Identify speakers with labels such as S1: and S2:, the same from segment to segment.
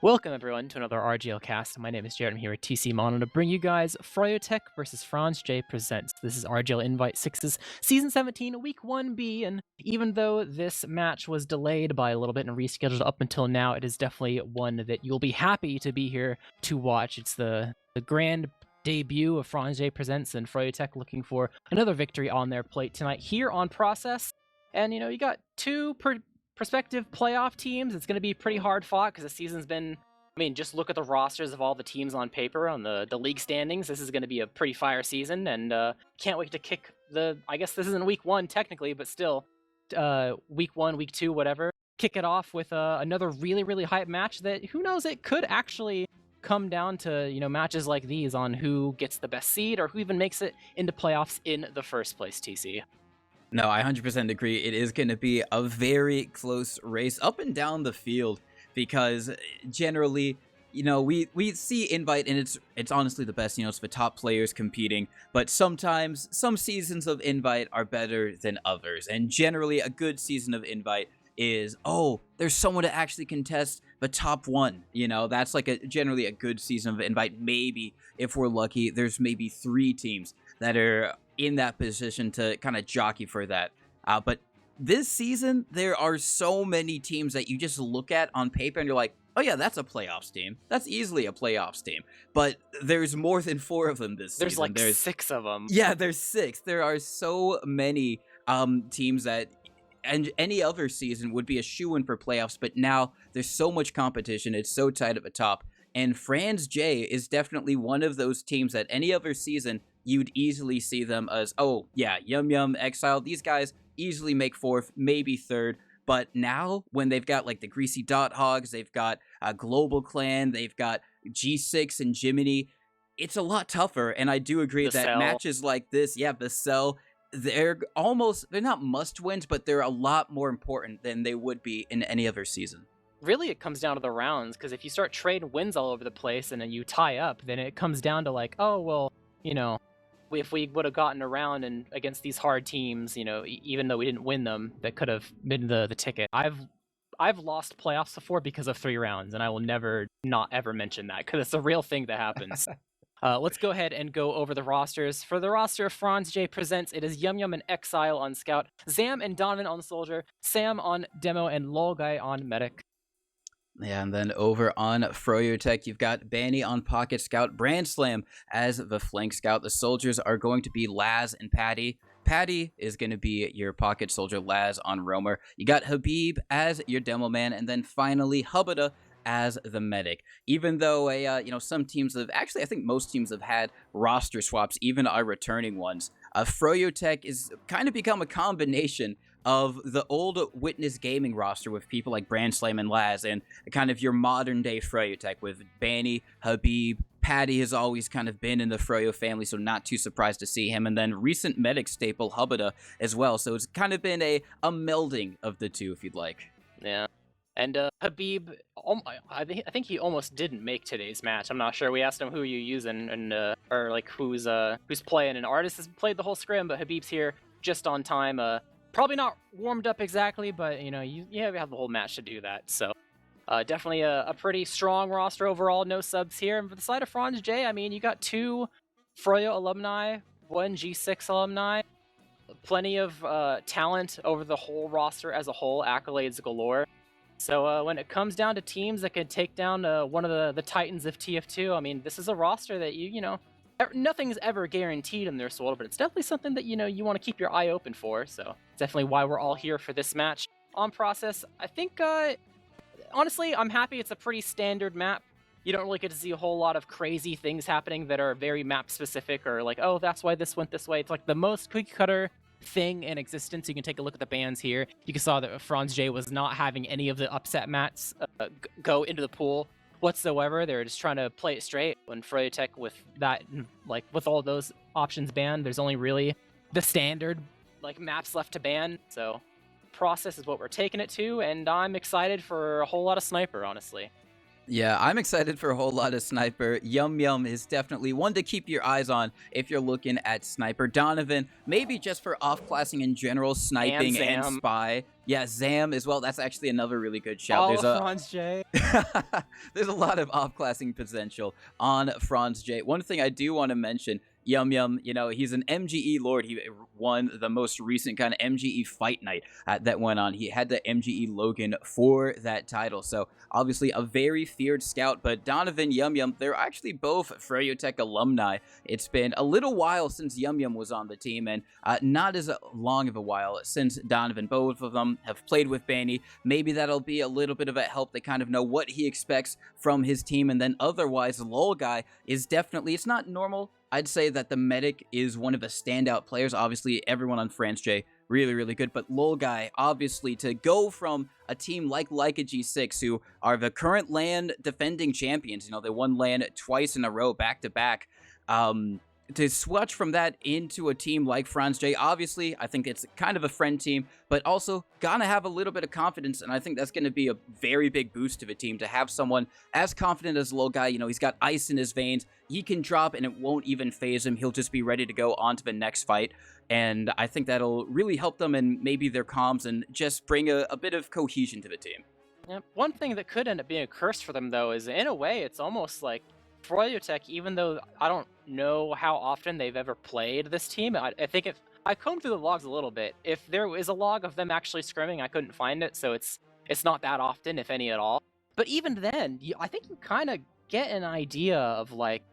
S1: Welcome everyone to another RGL cast. My name is Jared. I'm here with TC Mono to bring you guys Froyotech versus Franzj presents. This is RGL Invite 6's Season 17 Week 1B, and even though this match was delayed by a little bit and rescheduled up until now, it is definitely one that you'll be happy to be here to watch. It's the grand debut of Franzj presents, and Froyotech looking for another victory on their plate tonight here on Process. And you got two prospective playoff teams. It's going to be pretty hard fought because the season's been, just look at the rosters of all the teams on paper on the league standings. This is going to be a pretty fire season, and can't wait to kick I guess this isn't week one technically, but still, week one, week two, whatever. Kick it off with another really, really hype match that, who knows, it could actually come down to, matches like these on who gets the best seed or who even makes it into playoffs in the first place, TC.
S2: No, I 100% agree. It is going to be a very close race up and down the field because generally, we see Invite and it's honestly the best, it's the top players competing, but sometimes some seasons of Invite are better than others. And generally a good season of Invite is, oh, there's someone to actually contest the top one. That's like generally a good season of Invite. Maybe if we're lucky, there's maybe 3 teams that are in that position to kind of jockey for that. But this season, there are so many teams that you just look at on paper and you're like, oh yeah, that's a playoffs team. That's easily a playoffs team. But there's more than 4 of them this season.
S1: There's 6 of them.
S2: Yeah, there's 6. There are so many teams that and any other season would be a shoo-in for playoffs, but now there's so much competition. It's so tight at the top. And Franzj is definitely one of those teams that any other season you'd easily see them as, oh yeah, Yum Yum, Exile, these guys easily make 4th, maybe 3rd. But now, when they've got like the Greasy Dot Hogs, they've got Global Clan, they've got G6 and Jiminy, it's a lot tougher. And I do agree that matches like this, yeah, the Cell, they're not must wins, but they're a lot more important than they would be in any other season.
S1: Really, it comes down to the rounds, because if you start trading wins all over the place and then you tie up, then it comes down to like, oh, well, if we would have gotten around and against these hard teams, even though we didn't win them, that could have been the ticket. I've lost playoffs before because of 3 rounds, and I will never not ever mention that because it's a real thing that happens. Let's go ahead and go over the rosters. For the roster of Franzj presents, it is Yum Yum and Exile on Scout, Zam and Donovan on Soldier, Sam on Demo, and Lolguy on Medic.
S2: Yeah, and then over on Froyotech, you've got Banny on Pocket Scout, Brand Slam as the Flank Scout. The soldiers are going to be Laz and Patty. Patty is going to be your Pocket Soldier, Laz on Roamer. You got Habib as your Demo Man, and then finally Hubada as the Medic. Even though some teams have, actually I think most teams have had roster swaps, even our returning ones. Froyotech is kind of become a combination of the old Witness Gaming roster with people like Brand Slam and Laz, and kind of your modern day Froyotech with Banny, Habib. Patty has always kind of been in the Froyo family, so not too surprised to see him. And then recent Medic staple Hubada as well. So it's kind of been a melding of the two, if you'd like.
S1: Yeah. And Habib, I think he almost didn't make today's match. I'm not sure. We asked him who you using and or like who's playing. And Artist has played the whole scrim, but Habib's here just on time. Probably not warmed up exactly, but you have the whole match to do that. So definitely a pretty strong roster overall. No subs here. And for the side of Franzj, you got 2 Froyo alumni, 1 G6 alumni, plenty of talent over the whole roster as a whole. Accolades galore. So when it comes down to teams that could take down one of the titans of TF2, this is a roster that nothing's ever guaranteed in this world, but it's definitely something that you want to keep your eye open for. So it's definitely why we're all here for this match. On Process, I think honestly, I'm happy. It's a pretty standard map. You don't really get to see a whole lot of crazy things happening that are very map specific, or like, oh, that's why this went this way. It's like the most cookie cutter thing in existence. You can take a look at the bans here. You can saw that Franzj was not having any of the upset mats go into the pool whatsoever. They're just trying to play it straight. When Froyotech, with that, like with all those options banned, there's only really the standard like maps left to ban. So Process is what we're taking it to, and I'm excited for a whole lot of Sniper, honestly.
S2: Yeah, I'm excited for a whole lot of Sniper. Yum Yum is definitely one to keep your eyes on if you're looking at Sniper. Donovan, maybe just for off-classing in general,
S1: And
S2: sniping and
S1: Zam.
S2: spy. Yeah, Zam as well. That's actually another really good shout.
S1: All
S2: There's
S1: of
S2: a
S1: Franzj.
S2: there's a lot of off-classing potential on Franzj. One thing I do want to mention, Yum Yum, you know, he's an MGE lord. He won the most recent kind of MGE fight night that went on. He had the MGE Logan for that title. So obviously a very feared scout, but Donovan, Yum Yum, they're actually both Froyotech alumni. It's been a little while since Yum Yum was on the team, and not as long of a while since Donovan. Both of them have played with Banny. Maybe that'll be a little bit of a help. They kind of know what he expects from his team, and then otherwise, Lol Guy is definitely, it's not normal. I'd say that the medic is one of the standout players. Obviously, everyone on Franzj really, really good. But Lol Guy, obviously, to go from a team like a G6, who are the current LAN defending champions, you know, they won LAN twice in a row, back to back, to switch from that into a team like Franzj, obviously, I think it's kind of a friend team, but also gonna have a little bit of confidence, and I think that's gonna be a very big boost to the team to have someone as confident as Lol Guy. You know, he's got ice in his veins. He can drop, and it won't even phase him. He'll just be ready to go on to the next fight, and I think that'll really help them in maybe their comms and just bring a bit of cohesion to the team.
S1: Yeah. One thing that could end up being a curse for them, though, is in a way, it's almost like Froyotech, even though I don't know how often they've ever played this team, I think if I combed through the logs a little bit, if there is a log of them actually scrimming, I couldn't find it, so it's not that often, if any at all. But even then, I think you kind of get an idea of like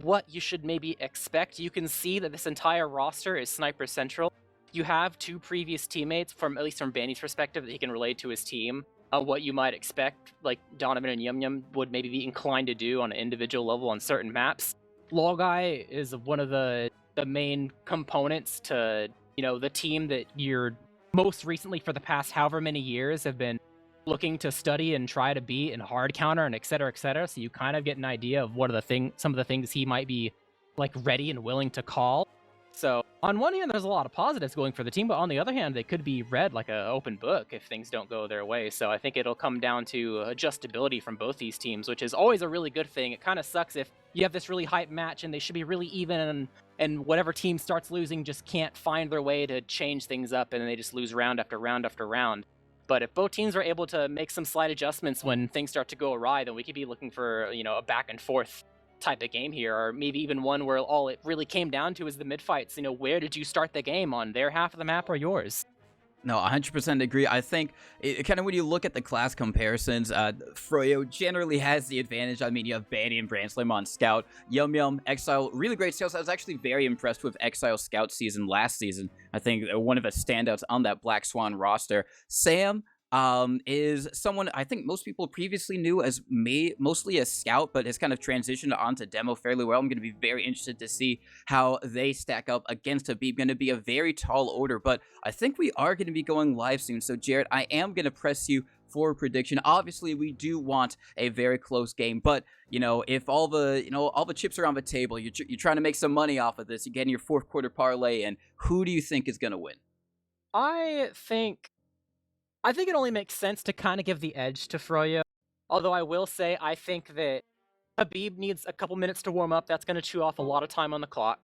S1: what you should maybe expect. You can see that this entire roster is Sniper Central. You have two previous teammates, from at least from Banny's perspective, that he can relate to his team. What you might expect, like Donovan and Yum Yum would maybe be inclined to do on an individual level on certain maps. Lol Guy is one of the main components to, you know, the team that you're most recently for the past however many years have been looking to study and try to beat in hard counter and et cetera, so you kind of get an idea of what are some of the things he might be like ready and willing to call. So on one hand, there's a lot of positives going for the team, but on the other hand, they could be read like an open book if things don't go their way. So I think it'll come down to adjustability from both these teams, which is always a really good thing. It kind of sucks if you have this really hype match and they should be really even, and whatever team starts losing just can't find their way to change things up, and they just lose round after round after round. But if both teams are able to make some slight adjustments when things start to go awry, then we could be looking for, you know, a back and forth type of game here, or maybe even one where all it really came down to is the mid fights. You know, where did you start the game, on their half of the map or yours?
S2: No, 100% agree. I think kind of when you look at the class comparisons, Froyo generally has the advantage. I mean, you have Banny and Brandslam on Scout. Yum Yum, Exile, really great scouts. I was actually very impressed with Exile Scout season last season. I think one of the standouts on that Black Swan roster. Sam is someone I think most people previously knew as mostly a scout, but has kind of transitioned onto demo fairly well. I'm going to be very interested to see how they stack up against Habib. Going to be a very tall order, but I think we are going to be going live soon. So Jared, I am going to press you for a prediction. Obviously, we do want a very close game, but you know, if all the chips are on the table, you're trying to make some money off of this. You're getting your fourth quarter parlay, and who do you think is going to win?
S1: I think it only makes sense to kind of give the edge to Froyo. Although I will say, I think that Habib needs a couple minutes to warm up. That's going to chew off a lot of time on the clock.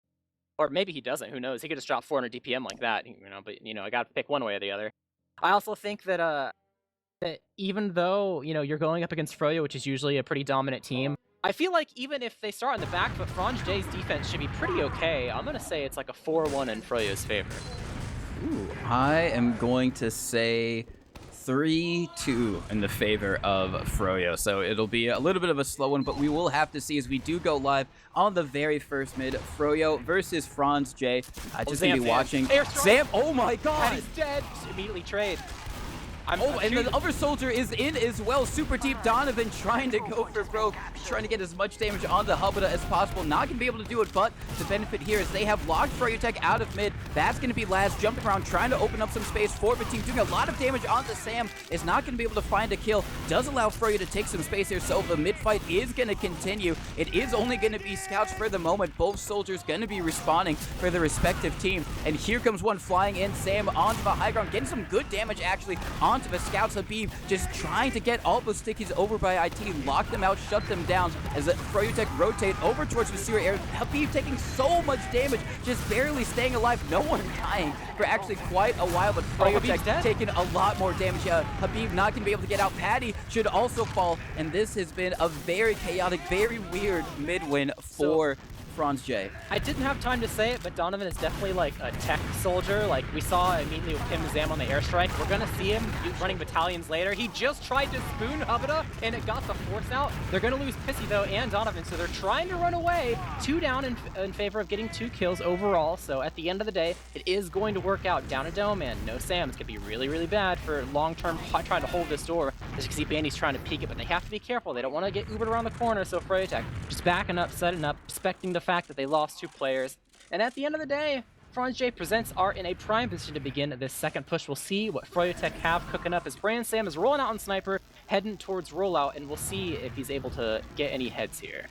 S1: Or maybe he doesn't. Who knows? He could just drop 400 DPM like that. You know, but you know, I got to pick one way or the other. I also think that that even though, you know, you're going up against Froyo, which is usually a pretty dominant team, I feel like even if they start on the back foot, Franzj's defense should be pretty okay. I'm going to say it's like a 4-1 in Froyo's favor.
S2: Ooh, I am going to say 3-2 in the favor of Froyo. So it'll be a little bit of a slow one, but we will have to see as we do go live on the very first mid. Froyo versus Franzj. Just gonna be watching. Sam, oh my god!
S1: And he's dead. Just immediately trade.
S2: And the other soldier is in as well. Super deep Donovan trying to go for broke, trying to get as much damage on the Hubada as possible. Not going to be able to do it, but the benefit here is they have locked Froyotech out of mid. That's going to be Laz jumping around, trying to open up some space for the team, doing a lot of damage onto Sam. Is not going to be able to find a kill. Does allow Froyo to take some space here, so the mid fight is going to continue. It is only going to be scouts for the moment. Both soldiers going to be respawning for their respective team. And here comes one flying in. Sam onto the high ground, getting some good damage actually on onto the scouts. Habib just trying to get all those stickies over by IT, lock them out, shut them down as Froyotech rotate over towards the Syria air. Habib taking so much damage, just barely staying alive. No one dying for actually quite a while, but Froyotech taking a lot more damage. Habib not going to be able to get out. Paddy should also fall, and this has been a very chaotic, very weird mid-win for Franzj.
S1: I didn't have time to say it, but Donovan is definitely like a tech soldier. Like we saw immediately with him and Zam on the airstrike. We're gonna see him running battalions later. He just tried to spoon Hubada and it got the force out. They're gonna lose Pissy though and Donovan, so they're trying to run away. 2 down in favor of getting 2 kills overall. So at the end of the day, it is going to work out. Down a dome and no Sam. It's gonna be really, really bad for long-term trying to hold this door. As you can see, Bandy's trying to peek it, but they have to be careful. They don't want to get Ubered around the corner. So Froyotech just backing up, setting up, expecting the fact that they lost 2 players. And at the end of the day, Franzj presents are in a prime position to begin this second push. We'll see what Froyotech have cooking up as Sam is rolling out on Sniper, heading towards rollout, and we'll see if he's able to get any heads here.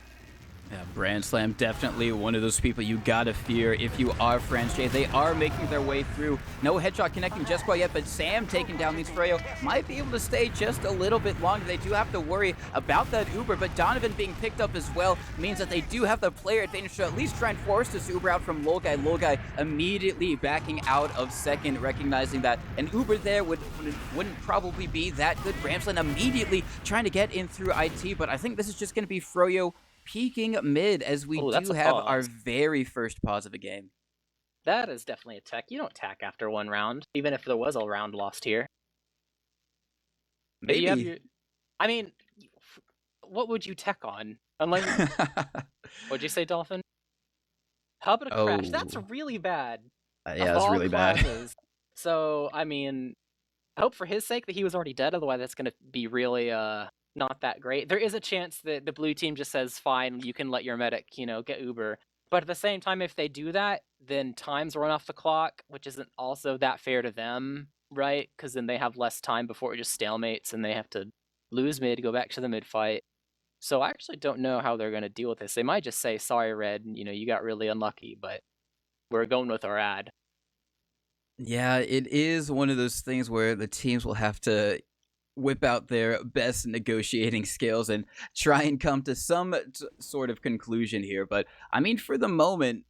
S2: Yeah, Brandslam, definitely one of those people you gotta fear if you are Franzj. They are making their way through. No headshot connecting just quite yet, but Sam taking down these Froyo might be able to stay just a little bit longer. They do have to worry about that Uber, but Donovan being picked up as well means that they do have the player advantage to at least try and force this Uber out from Lolgai. Lolgai immediately backing out of second, recognizing that an Uber there wouldn't probably be that good. Brandslam immediately trying to get in through IT, but I think this is just going to be Froyo peeking mid as we do have our very first pause of a game.
S1: That is definitely a tech. You don't tack after 1 round, even if there was a round lost here.
S2: Maybe.
S1: I mean, what would you tech on? Unless, what'd you say, Dolphin? Hub to crash. That's really bad.
S2: Yeah, that's really bad.
S1: So, I mean, I hope for his sake that he was already dead. Otherwise, that's going to be really not that great. There is a chance that the blue team just says, fine, you can let your medic, get Uber. But at the same time, if they do that, then times run off the clock, which isn't also that fair to them, right? Because then they have less time before it just stalemates and they have to lose mid, go back to the mid fight. So I actually don't know how they're going to deal with this. They might just say, sorry, Red, you got really unlucky, but we're going with our ad.
S2: Yeah, it is one of those things where the teams will have to whip out their best negotiating skills and try and come to some sort of conclusion here. But I mean, for the moment,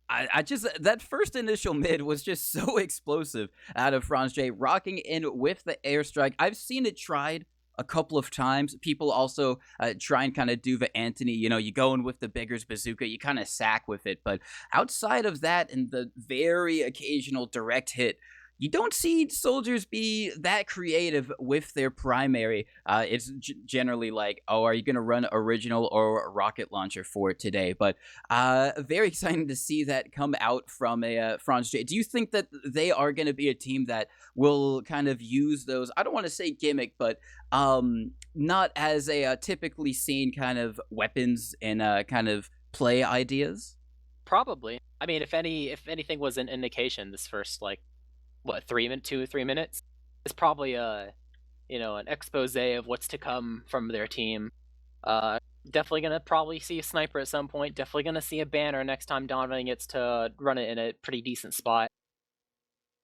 S2: I just, that first initial mid was just so explosive out of Franzj, rocking in with the airstrike. I've seen it tried a couple of times. People also try and kind of do the Anthony, you go in with the Bigger's bazooka, you kind of sack with it. But outside of that and the very occasional direct hit, you don't see soldiers be that creative with their primary. It's generally like, oh, are you going to run original or rocket launcher for it today? But very exciting to see that come out from a Franzj. Do you think that they are going to be a team that will kind of use those, I don't want to say gimmick, but not as a typically seen kind of weapons and kind of play ideas?
S1: Probably. I mean, if anything was an indication, this first, 2 or 3 minutes, it's probably an expose of what's to come from their team. Definitely gonna probably see a sniper at some point. Definitely gonna see a banner next time Donovan gets to run it in a pretty decent spot.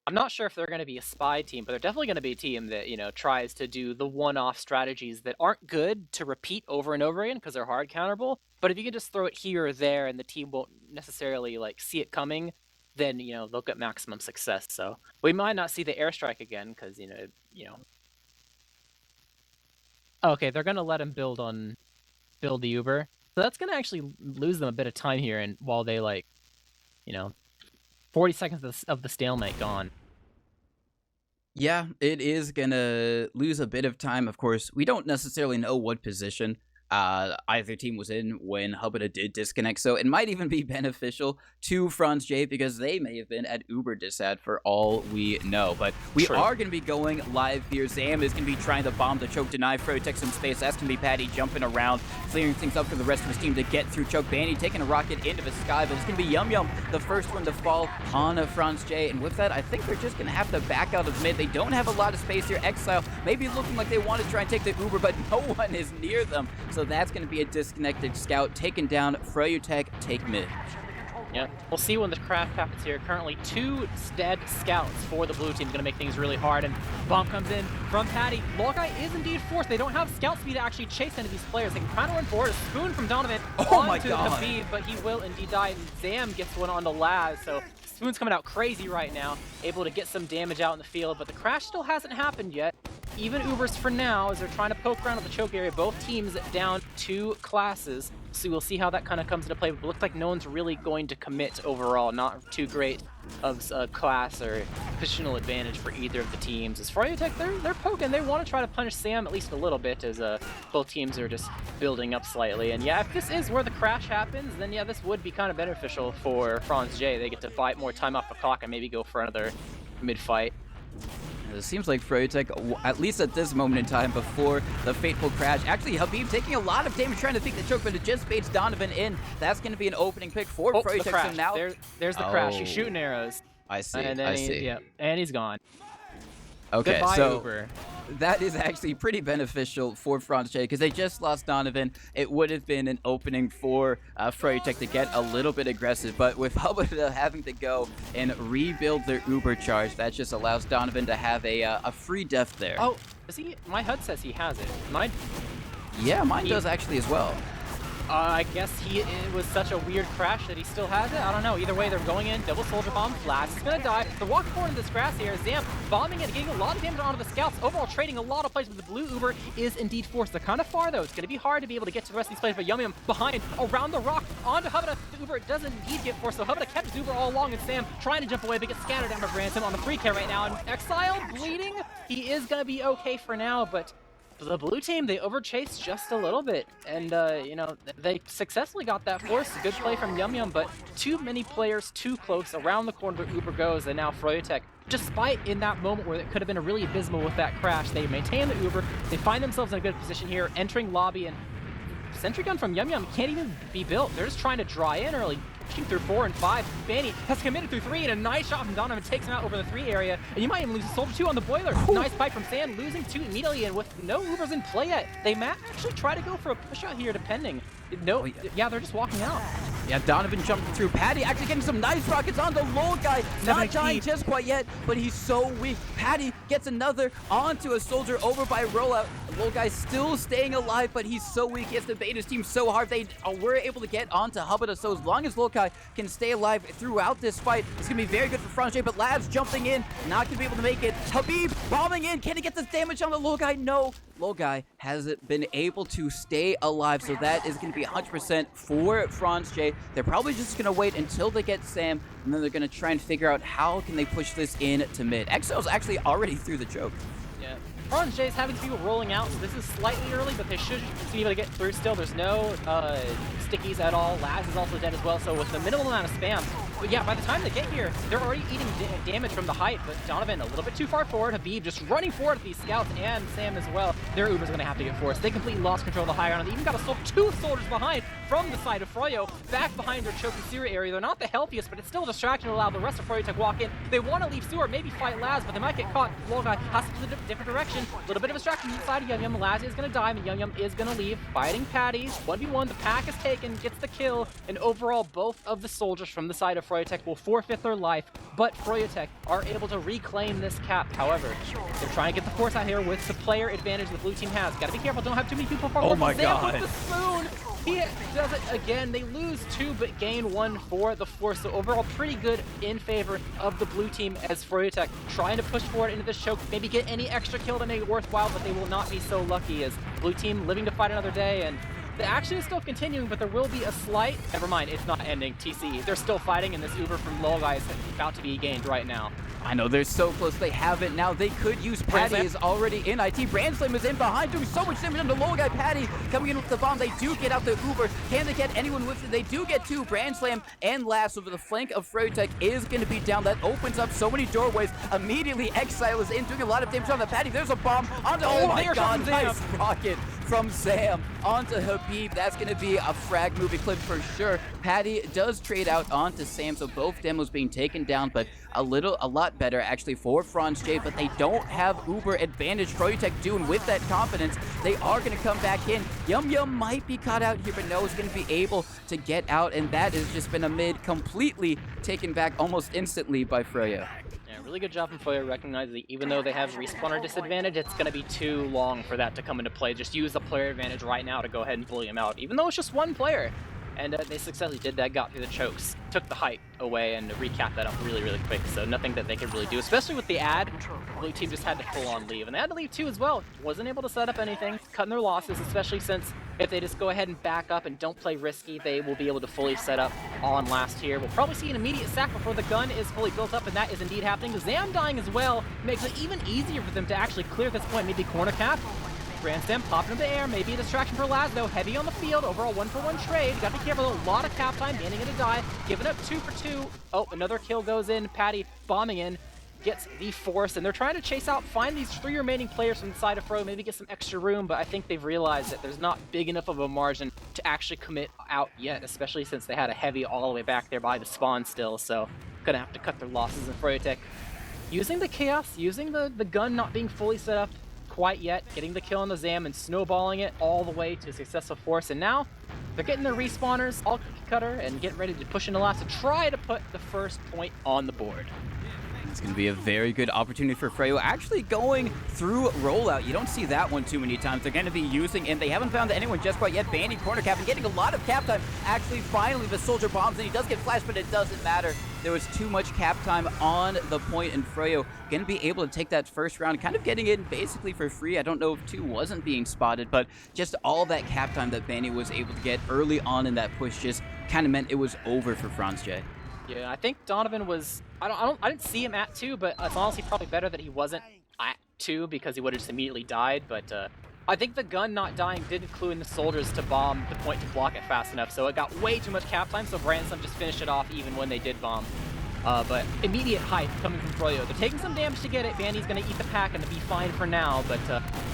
S1: I'm not sure if they're going to be a spy team, but they're definitely going to be a team that, tries to do the one-off strategies that aren't good to repeat over and over again because they're hard counterable. But if you can just throw it here or there and the team won't necessarily see it coming, then, they'll get maximum success. So we might not see the airstrike again because, Okay, they're going to let him build the Uber. So that's going to actually lose them a bit of time here, and while they 40 seconds of the stalemate gone.
S2: Yeah, it is gonna lose a bit of time. Of course, we don't necessarily know what position either team was in when Hubada did disconnect, so it might even be beneficial to Franzj because they may have been at Uber disad for all we know. But we are going to be going live here. Zam is going to be trying to bomb the choke, deny Froyotech some space. That's going to be Paddy jumping around, clearing things up for the rest of his team to get through choke. Banny taking a rocket into the sky, but it's going to be Yum Yum, the first one to fall on Franzj. And with that, I think they're just going to have to back out of mid. They don't have a lot of space here. Exile maybe looking like they want to try and take the Uber, but no one is near them. So that's going to be a disconnected scout taking down Froyotech, take mid.
S1: Yeah, we'll see when the crash happens here. Currently 2 dead scouts for the blue team. Gonna make things really hard, and bomb comes in from Patty. Lolguy is indeed forced. They don't have scout speed to actually chase any of these players. They can kind of run forward. A spoon from Donovan onto Habib, but he will indeed die, and Zam gets one onto Laz, so Spoon's coming out crazy right now, able to get some damage out in the field, but the crash still hasn't happened yet. Even Ubers for now, as they're trying to poke around at the choke area. Both teams down 2 classes, so we'll see how that kind of comes into play. But it looks like no one's really going to commit overall. Not too great of a class or positional advantage for either of the teams. As Froyotech, they're poking. They want to try to punish Sam at least a little bit, as both teams are just building up slightly. And yeah, if this is where the crash happens, then yeah, this would be kind of beneficial for Franzj. They get to buy more time off the clock and maybe go for another mid-fight.
S2: It seems like Froyotech, at least at this moment in time before the fateful crash. Actually, Habib taking a lot of damage trying to take the choke, but it just baits Donovan in. That's going to be an opening pick for Froyotech. So now
S1: there's the crash. He's shooting arrows.
S2: I see.
S1: And then yeah, and he's gone.
S2: Okay,
S1: Goodbye,
S2: so
S1: Uber.
S2: That is actually pretty beneficial for Franzj because they just lost Donovan. It would have been an opening for Froyotech to get a little bit aggressive, but with Hubba having to go and rebuild their Uber charge, that just allows Donovan to have a free death there.
S1: Oh, does he? My HUD says he has it. Mine?
S2: Yeah, mine does actually as well.
S1: I guess it was such a weird crash that he still has it. I don't know. Either way, they're going in. Double soldier bomb. Laz is going to die. They're walking forward in this grass here. Zam bombing it, getting a lot of damage onto the scouts. Overall, trading a lot of plays, but the blue Uber is indeed forced. They're kind of far, though. It's going to be hard to be able to get to the rest of these players, but Yum Yum behind, around the rock, onto Hubba. The Uber doesn't indeed get forced, so Hubba kept his Uber all along, and Sam trying to jump away, but gets scattered down by Branson on the free care right now. And Exile bleeding. He is going to be okay for now, but the blue team, they overchased just a little bit, and you know, they successfully got that force. Good play from Yum Yum, but too many players too close around the corner where Uber goes, and now Froyotech, despite in that moment where it could have been a really abysmal with that crash, they maintain the Uber. They find themselves in a good position here, entering lobby, and sentry gun from Yum Yum can't even be built. They're just trying to dry in early, pushing through 4 and 5. Fanny has committed through 3, and a nice shot from Donovan takes him out over the 3 area. And you might even lose a soldier 2 on the boiler. Nice fight from Sand, losing 2 immediately, and with no Ubers in play yet, they might actually try to go for a push out here, depending. No, yeah, they're just walking out.
S2: Yeah, Donovan jumping through. Patty actually getting some nice rockets on the low guy. Not dying just quite yet, but he's so weak. Patty gets another onto a soldier over by rollout. The low guy still staying alive, but he's so weak. He has to bait his team so hard. They were able to get onto Hubba, so as long as Lokai can stay alive throughout this fight, it's going to be very good for Franzj, but Labs jumping in, not going to be able to make it. Habib bombing in. Can he get this damage on the low guy? No. Low guy hasn't been able to stay alive, so that is going to be 100% for Franzj. They're probably just going to wait until they get Sam, and then they're going to try and figure out how can they push this in to mid. Exo's actually already through the choke.
S1: Yeah. Franzj is having people rolling out, so this is slightly early, but they should be able to get through still. There's no stickies at all. Laz is also dead as well, so with the minimal amount of spam. But yeah, by the time they get here, they're already eating damage from the height, but Donovan a little bit too far forward. Habib just running forward at these scouts, and Sam as well. Their Uber's going to have to get forced. They completely lost control of the high ground. They even got a 2 soldiers behind from the side of Froyo, back behind their choking sewer area. They're not the healthiest, but it's still a distraction to allow the rest of Froyo to walk in. They want to leave sewer, maybe fight Laz, but they might get caught. Logai has to split a different direction. A little bit of distraction inside of Yum Yum. Laz is going to die, and Yum Yum is going to leave. Fighting Patties. 1v1, the pack is taken, gets the kill, and overall, both of the soldiers from the side of Froyotech will forfeit their life, but Froyotech are able to reclaim this cap. However, they're trying to get the force out here with the player advantage the blue team has. Gotta be careful, don't have too many people.
S2: Oh my god.
S1: With the spoon. He does it again. They lose 2 but gain 1 for the force. So overall, pretty good in favor of the blue team as Froyotech trying to push forward into this choke, maybe get any extra kill to make it worthwhile, but they will not be so lucky as blue team living to fight another day. And the action is still continuing, but there will be a slight... Never mind, it's not ending. TC, they're still fighting, and this Uber from Lol Guy is about to be gained right now.
S2: I know, they're so close. They have it now. They could use Patty is already in IT. Brandslam is in behind, doing so much damage on the low guy. Patty coming in with the bomb. They do get out the Uber. Can they get anyone with it? They do get 2. Brandslam and last over the flank of Froyotech is going to be down. That opens up so many doorways. Immediately, Exile is in, doing a lot of damage on the Patty. There's a bomb onto... Oh my god, nice rocket from Sam onto Habib. Habib. That's going to be a frag movie clip for sure. Patty does trade out onto Sam, so both demos being taken down, but a lot better actually for Franzj, but they don't have uber advantage. Froyotech doing with that confidence. They are going to come back in. Yum Yum might be caught out here, but no, is going to be able to get out, and that has just been a mid completely taken back almost instantly by Froyo.
S1: Yeah, really good job from Froyo recognizing that even though they have respawner disadvantage, it's going to be too long for that to come into play. Just use the player advantage right now to go ahead and bully him out, even though it's just one player. And they successfully did that, got through the chokes, took the height away, and recapped that up really, really quick. So nothing that they could really do, especially with the ad. Blue team just had to full on leave, and they had to leave too as well. Wasn't able to set up anything, cutting their losses, especially since if they just go ahead and back up and don't play risky, they will be able to fully set up on last tier. We'll probably see an immediate sack before the gun is fully built up, and that is indeed happening. Zam dying as well makes it even easier for them to actually clear this point. Maybe corner cap. Brandstam popping into the air, maybe a distraction for Laz though. Heavy on the field, overall 1-for-1 trade. Got to be careful, a lot of cap time, banning it to die. Giving up 2 for 2. Oh, another kill goes in. Patty bombing in, gets the force, and they're trying to chase out, find these 3 remaining players from the side of Fro, maybe get some extra room, but I think they've realized that there's not big enough of a margin to actually commit out yet, especially since they had a heavy all the way back there by the spawn still, so gonna have to cut their losses in Froyotech. Using the chaos, using the gun not being fully set up quite yet, getting the kill on the Zam and snowballing it all the way to a successful force, and now they're getting their respawners all cookie cutter and getting ready to push into last to try to put the first point on the board.
S2: It's going to be a very good opportunity for Freyo actually going through rollout. You don't see that one too many times. They're going to be using, and they haven't found anyone just quite yet. Banning corner cap and getting a lot of cap time. Actually, finally, the soldier bombs, and he does get flashed, but it doesn't matter. There was too much cap time on the point, and Freyo going to be able to take that first round, kind of getting in basically for free. I don't know if 2 wasn't being spotted, but just all that cap time that Banny was able to get early on in that push just kind of meant it was over for Franzj.
S1: Yeah, I think Donovan was, I didn't see him at 2, but it's honestly probably better that he wasn't at 2 because he would have just immediately died, but I think the gun not dying did clue in the soldiers to bomb the point to block it fast enough, so it got way too much cap time, so Branson just finished it off even when they did bomb. But immediate hype coming from Froyo. They're taking some damage to get it. Bandy's going to eat the pack and to be fine for now. But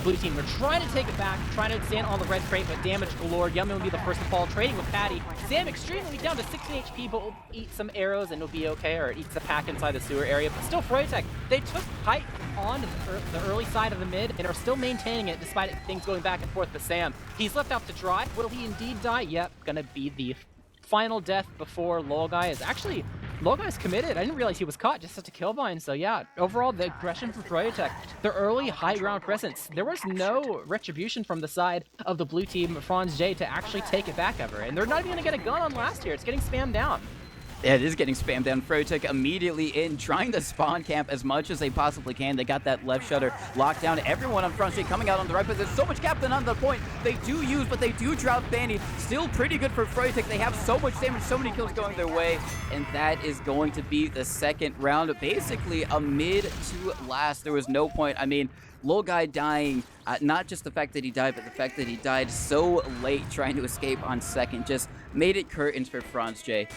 S1: blue team, they're trying to take it back, trying to stand on the red crate, but damage galore. Yummy will be the first to fall, trading with Patty. Sam extremely weak, down to 16 HP, but will eat some arrows and it'll be okay, or it eats the pack inside the sewer area. But still, Froyotech, they took height on the early side of the mid and are still maintaining it despite things going back and forth. But Sam, he's left out to dry. Will he indeed die? Yep, gonna be the final death before Lolguy is actually... Lolguy's committed. I didn't realize he was caught just at a kill bind. So yeah, overall the aggression from Froyotech, their early high ground presence, there was no retribution from the side of the blue team, Franzj, to actually take it back ever. And they're not even gonna get a gun on last year. It's getting spammed down.
S2: Yeah, it is getting spammed down. Froyotech immediately in, trying to spawn camp as much as they possibly can. They got that left shutter locked down. Everyone on Franzj coming out on the right, but there's so much captain on the point. They do use, but they do drop Bandy. Still pretty good for Froyotech. They have so much damage, so many kills going their way, and that is going to be the second round. Basically, a mid to last. There was no point. I mean, Lolguy dying, not just the fact that he died, but the fact that he died so late trying to escape on second just made it curtains for Franzj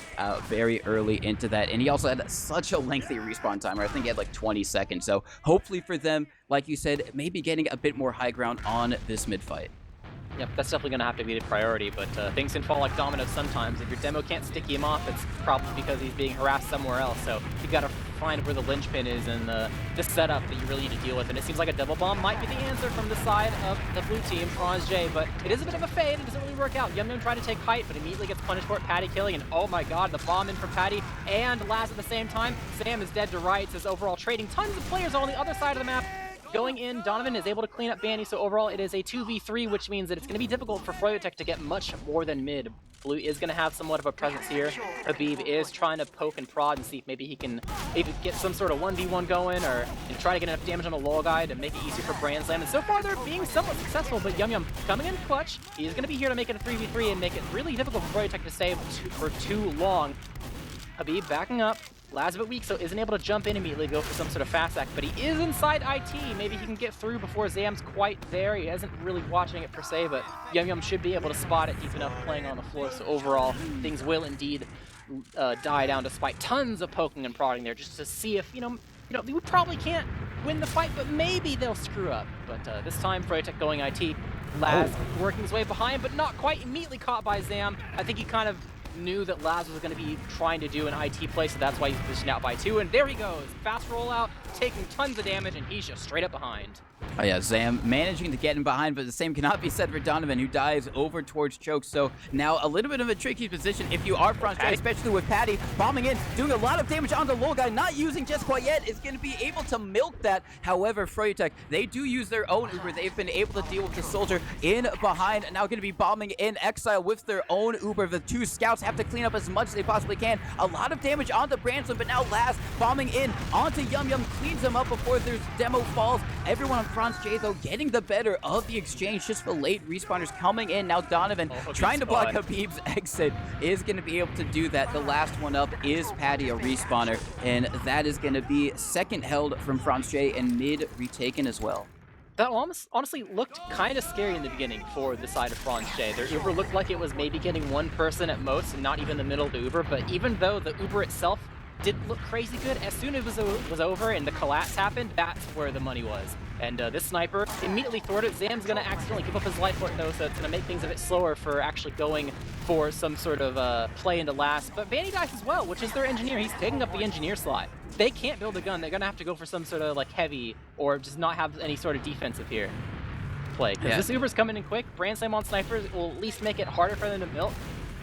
S2: very early into that. And he also had such a lengthy respawn timer. I think he had like 20 seconds. So hopefully for them, like you said, maybe getting a bit more high ground on this mid fight.
S1: Yep, that's definitely going to have to be the priority, but things can fall like dominoes sometimes. If your demo can't stick him off, it's probably because he's being harassed somewhere else. So you got to find where the linchpin is in the setup that you really need to deal with. And it seems like a double bomb might be the answer from the side of the blue team, Franzj, but it is a bit of a fade. It doesn't really work out. Yum Yum tried to take height, but immediately gets punished for it. Patty killing, and oh my god, the bomb in from Patty and Laz at the same time. Sam is dead to rights as overall trading tons of players on the other side of the map. Going in, Donovan is able to clean up Banny, so overall it is a 2v3, which means that it's going to be difficult for Froyotech to get much more than mid. Blue is going to have somewhat of a presence here. Habib is trying to poke and prod and see if maybe he can maybe get some sort of 1v1 going, or try to get enough damage on a Lolguy to make it easier for Brandslam. And so far they're being somewhat successful, but Yum Yum coming in clutch. He is going to be here to make it a 3v3 and make it really difficult for Froyotech to stay for too long. Habib backing up. Laz a bit weak, so isn't able to jump in immediately, go for some sort of fast act, but he is inside IT. Maybe he can get through before Zam's quite there. He isn't really watching it per se, but Yum Yum should be able to spot it deep enough playing on the floor, so overall things will indeed die down despite tons of poking and prodding there, just to see if, we probably can't win the fight, but maybe they'll screw up. But this time, Froyotech going IT. Laz working his way behind, but not quite, immediately caught by Zam. I think he kind of knew that Laz was going to be trying to do an IT play, so that's why he's positioned out by 2, and there he goes. Fast rollout, taking tons of damage, and he's just straight up behind.
S2: Oh yeah, Zam managing to get in behind, but the same cannot be said for Donovan, who dives over towards Choke. So now a little bit of a tricky position if you are Franzj, especially with Patty bombing in, doing a lot of damage on the Lol guy, not using just quite yet, is going to be able to milk that. However, Froyotech, they do use their own Uber. They've been able to deal with the soldier in behind, and now going to be bombing in Exile with their own Uber. The 2 scouts have to clean up as much as they possibly can. A lot of damage onto Branson, but now Laz bombing in onto Yum Yum, cleans him up before their demo falls. Everyone on Franzj, though, getting the better of the exchange just for late respawners coming in. Now Donovan trying to block Habib's exit is going to be able to do that. The last one up is Patty, a respawner, and that is going to be second held from Franzj and mid retaken as well.
S1: That honestly looked kind of scary in the beginning for the side of Franzj. Their Uber looked like it was maybe getting one person at most and not even the middle of the Uber, but even though the Uber itself didn't look crazy good, as soon as it was over and the collapse happened, that's where the money was. And this sniper immediately thwarted. Zam's going to accidentally give up his life for it, though, so it's going to make things a bit slower for actually going for some sort of play into last. But Vanny dies as well, which is their engineer. He's taking up the engineer slot. They can't build a gun. They're going to have to go for some sort of like heavy or just not have any sort of defensive here play. Because this Uber's coming in quick. Brand Slam on snipers will at least make it harder for them to milk.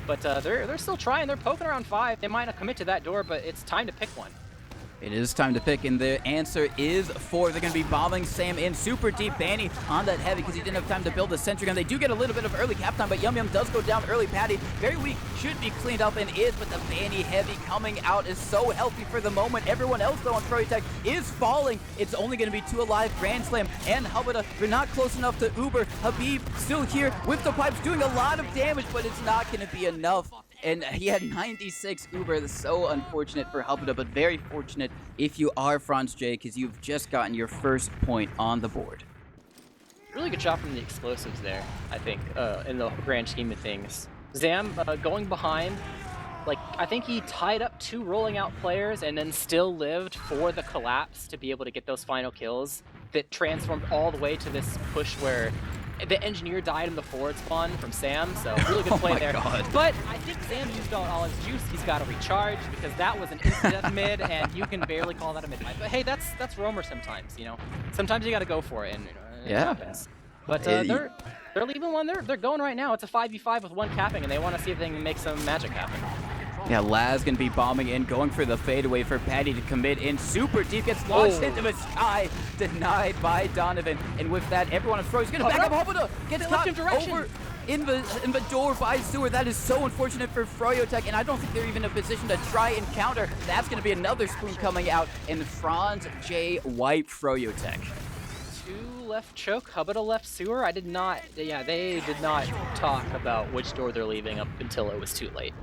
S1: But they're still trying. They're poking around 5. They might not commit to that door, but it's time to pick one.
S2: It is time to pick, and the answer is 4. They're going to be bombing Sam in super deep. Banny on that heavy because he didn't have time to build the sentry gun. They do get a little bit of early cap time, but Yum Yum does go down early. Patty, very weak, should be cleaned up and is, but the Banny heavy coming out is so healthy for the moment. Everyone else, though, on Froyotech is falling. It's only going to be 2 alive. Grand Slam and Hubada, they're not close enough to Uber. Habib still here with the pipes, doing a lot of damage, but it's not going to be enough. And he had 96 Uber. That's so unfortunate for Hubada, but very fortunate if you are Franzj, because you've just gotten your first point on the board.
S1: Really good job from the explosives there, I think, in the grand scheme of things. Zam going behind, like, I think he tied up 2 rolling out players and then still lived for the collapse to be able to get those final kills that transformed all the way to this push where the engineer died in the forward spawn from Sam, so really good play there.
S2: God.
S1: But I think Sam used all his juice. He's got to recharge because that was an instant mid, and you can barely call that a mid fight. But hey, that's Roamer sometimes, you know. Sometimes you got to go for it, and it happens. But they're leaving one. They're going right now. It's a 5v5 with 1 capping, and they want to see if they can make some magic happen.
S2: Yeah, Laz gonna be bombing in, going for the fadeaway for Patty to commit in super deep, gets launched into the sky, denied by Donovan. And with that, everyone is frozen. Gonna back up Hubada, gets caught over in the door by Sewer. That is so unfortunate for Froyotech, and I don't think they're even in a position to try and counter. That's gonna be another spoon coming out, and Franzj wipe Froyotech.
S1: 2 left choke, Hubada left sewer. They did not talk about which door they're leaving up until it was too late.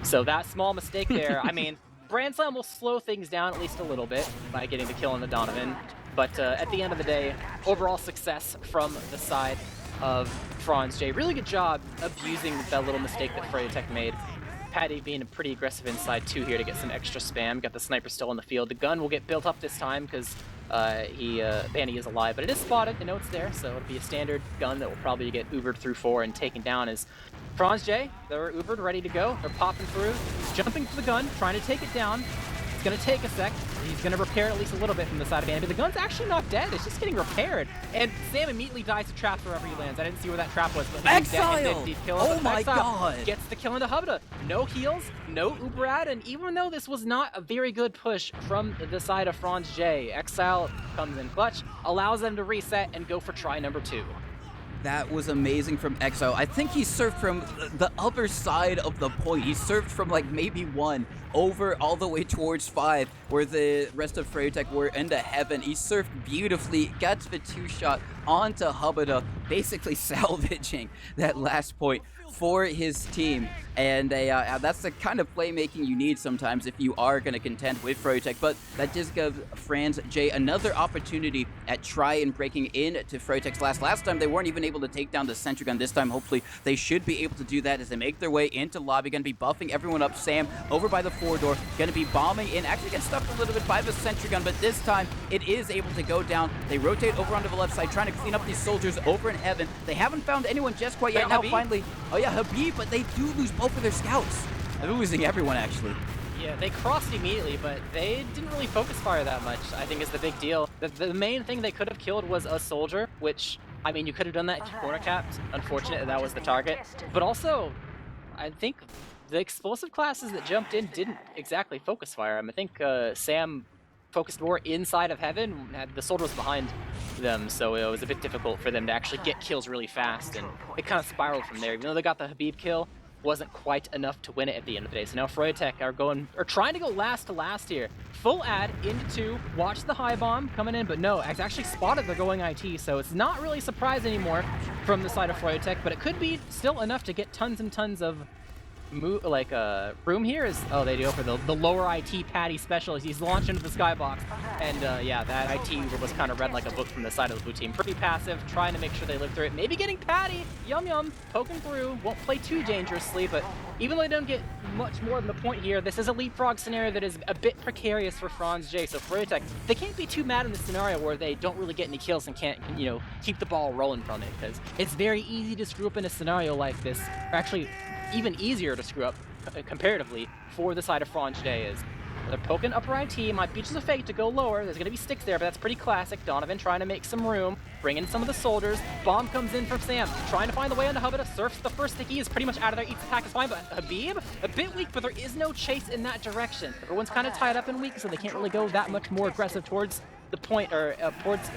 S1: So that small mistake there, I mean, Brand Slam will slow things down at least a little bit by getting the kill on the Donovan. But at the end of the day, overall success from the side of Franzj. Really good job abusing that little mistake that Froyotech made. Patty being pretty aggressive inside too here to get some extra spam. Got the sniper still in the field. The gun will get built up this time because Vanny is alive, but it is spotted. They know it's there, so it'll be a standard gun that will probably get Ubered through 4 and taken down as Franzj. They're Ubered, ready to go. They're popping through, jumping for the gun, trying to take it down. It's going to take a sec. He's going to repair it at least a little bit from the side of Vanny, but the gun's actually not dead. It's just getting repaired. And Sam immediately dies to trap wherever he lands. I didn't see where that trap was, but
S2: Exile!
S1: Oh
S2: my God!
S1: Gets the kill into Hubada. No heals, no Uberad, and even though this was not a very good push from the side of Franzj, Exile comes in clutch, allows them to reset and go for try number 2.
S2: That was amazing from Exile. I think he surfed from the other side of the point. He surfed from like maybe 1 over all the way towards 5, where the rest of Froyotech were into heaven. He surfed beautifully, got the 2-shot onto Hubada, basically salvaging that last point for his team. And that's the kind of playmaking you need sometimes if you are going to contend with Froyotech. But that does give Franzj another opportunity at try and breaking into Froyotech's last time. They weren't even able to take down the sentry gun. This time, hopefully, they should be able to do that as they make their way into lobby. Going to be buffing everyone up. Sam over by the 4 door. Going to be bombing in. Actually gets stuffed a little bit by the sentry gun, but this time it is able to go down. They rotate over onto the left side, trying to clean up these soldiers over in heaven. They haven't found anyone just quite yet. Now finally, oh yeah, Habib, but they do lose both of their scouts. They're losing everyone, actually.
S1: Yeah, they crossed immediately, but they didn't really focus fire that much, I think is the big deal. The main thing they could have killed was a soldier, which, I mean, you could have done that if you corner capped. Unfortunate that was the target. But also, I think the explosive classes that jumped in didn't exactly focus fire. I mean, I think Sam focused more inside of heaven. The soldier was behind them, so it was a bit difficult for them to actually get kills really fast, and it kind of spiraled from there. Even though they got the Habib kill, wasn't quite enough to win it at the end of the day. So now Froyotech are trying to go last to last here. Full ad into 2, watch the high bomb coming in, but no, it's actually spotted they're going IT, so it's not really a surprise anymore from the side of Froyotech, but it could be still enough to get tons and tons of room here. Is they do for the lower IT Patty special as he's launched into the skybox, and yeah, that IT was kind of read like a book from the side of the blue team. Pretty passive, trying to make sure they live through it. Maybe getting Patty, yum, poking through. Won't play too dangerously, but even though they don't get much more than the point here, this is a leapfrog scenario that is a bit precarious for Franzj. So Froyotech, they can't be too mad in this scenario where they don't really get any kills and can't, you know, keep the ball rolling from it, because it's very easy to screw up in a scenario like this. Or actually, even easier to screw up comparatively for the side of Franzj. Is they're poking upper IT, might be just a fake to go lower. There's gonna be sticks there, but that's pretty classic. Donovan trying to make some room, bring in some of the soldiers. Bomb comes in from Sam, trying to find the way onto Habib. Surfs the first sticky, is pretty much out of there. Eats attack is fine, but Habib, a bit weak, but there is no chase in that direction. Everyone's kind of tied up and weak, so they can't really go that much more aggressive towards the point, or towards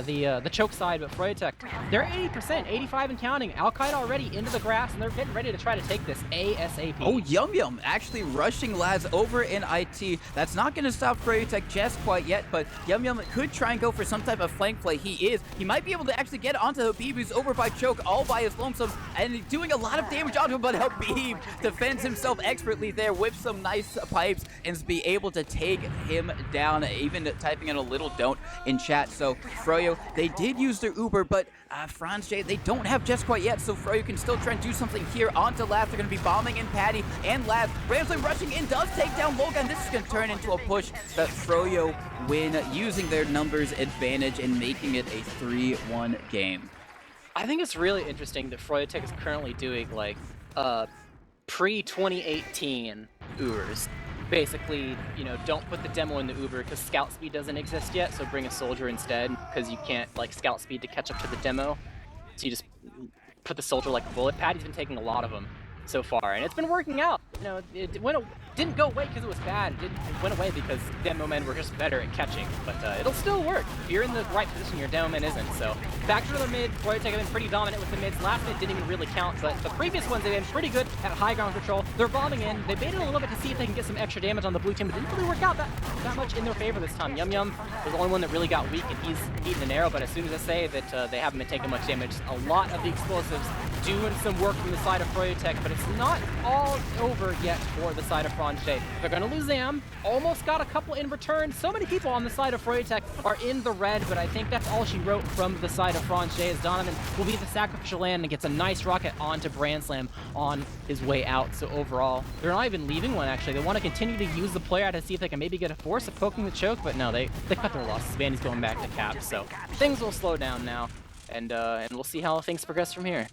S1: the choke side. But Froyotech, they're 80%, 85 and counting. Al-Qaeda already into the grass, and they're getting ready to try to take this ASAP.
S2: Oh, Yum actually rushing Laz over in IT. That's not going to stop Froyotech just quite yet, but Yum could try and go for some type of flank play. He might be able to actually get onto Habib, who's over by choke all by his lonesome, and doing a lot of damage onto him, but Habib defends himself expertly there with some nice pipes and be able to take him down, even typing in a little don't in chat. So Froyo, they did use their Uber, but Franzj, they don't have just quite yet, so Froyo can still try and do something here onto Laz. They're going to be bombing in Patty and Laz. Brandsley rushing in, does take down Logan. This is going to turn into a push that Froyo win, using their numbers advantage and making it a 3-1 game.
S1: I think it's really interesting that Froyotech is currently doing like pre-2018 Ubers. Basically, you know, don't put the demo in the Uber because scout speed doesn't exist yet, so bring a soldier instead, because you can't like scout speed to catch up to the demo. So you just put the soldier like a bullet. Patty's been taking a lot of them so far, and it's been working out. You know, it didn't go away because it was bad. It went away because demo men were just better at catching, but it'll still work. If you're in the right position, your demo man isn't. So back to the mid. Froyotech have been pretty dominant with the mids. Last mid didn't even really count, but the previous ones they've been pretty good at high ground control. They're bombing in. They baited a little bit to see if they can get some extra damage on the blue team, but didn't really work out that much in their favor this time. Yum was the only one that really got weak, and he's eating an arrow. But as soon as I say that they haven't been taking much damage, a lot of the explosives doing some work from the side of Froyotech, but it's not all over yet for the side of Franzj. They're going to lose Zam. Almost got a couple in return. So many people on the side of Froyotech are in the red, but I think that's all she wrote from the side of Franzj, as Donovan will be the sacrificial lamb and gets a nice rocket onto Brandslam on his way out. So overall, they're not even leaving one, actually. They want to continue to use the player to see if they can maybe get a force of poking the choke, but no, they cut their losses. Vandy's going back to cap, so things will slow down now, and we'll see how things progress from here.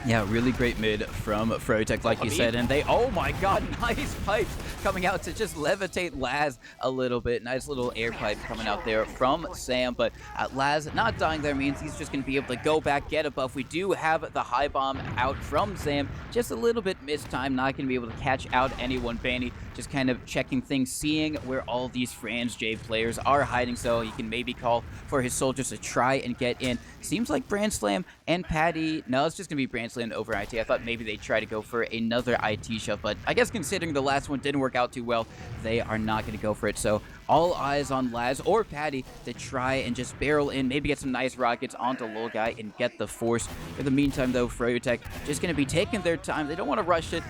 S2: Yeah, really great mid from Froyotech, like you said, and they, oh my god, nice pipes coming out to just levitate Laz a little bit. Nice little air pipe coming out there from Sam, but Laz not dying there means he's just going to be able to go back, get a buff. We do have the high bomb out from Sam, just a little bit missed time, not going to be able to catch out anyone. Banny just kind of checking things, seeing where all these Franzj players are hiding, so he can maybe call for his soldiers to try and get in. Seems like Brandslam and Patty, no, it's just going to be Brandslam over IT. I thought maybe they'd try to go for another IT shove, but I guess considering the last one didn't work out too well, they are not going to go for it. So all eyes on Laz or Patty to try and just barrel in, maybe get some nice rockets onto Lolgai and get the force. In the meantime, though, Froyotech just going to be taking their time. They don't want to rush it.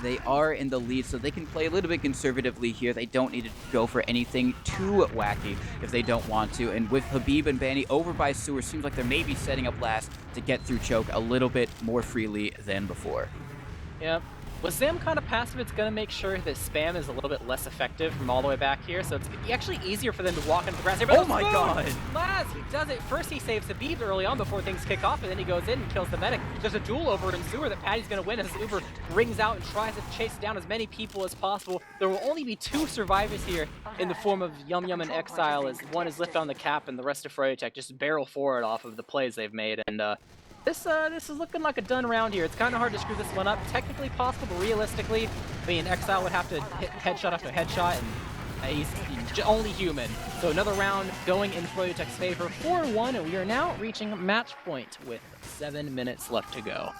S2: They are in the lead, so they can play a little bit conservatively here. They don't need to go for anything too wacky if they don't want to. And with Habib and Banny over by Sewer, seems like they're maybe setting up Laz to get through Choke a little bit more freely than before.
S1: Yep. With Zam kind of passive, it's going to make sure that spam is a little bit less effective from all the way back here, so it's actually easier for them to walk into the grass here.
S2: Oh my god!
S1: Laz, he does it. First he saves Habib early on before things kick off, and then he goes in and kills the medic. There's a duel over in Sewer that Patty's going to win as Uber rings out and tries to chase down as many people as possible. There will only be 2 survivors here in the form of Yum Yum and Exile, as one is left on the cap and the rest of Froyotech just barrel forward off of the plays they've made. And This is looking like a done round here. It's kind of hard to screw this one up. Technically possible, but realistically, I mean, Exile would have to hit headshot after headshot, and he's only human. So another round going in Froyotech's favor, 4-1, and we are now reaching match point with 7 minutes left to go.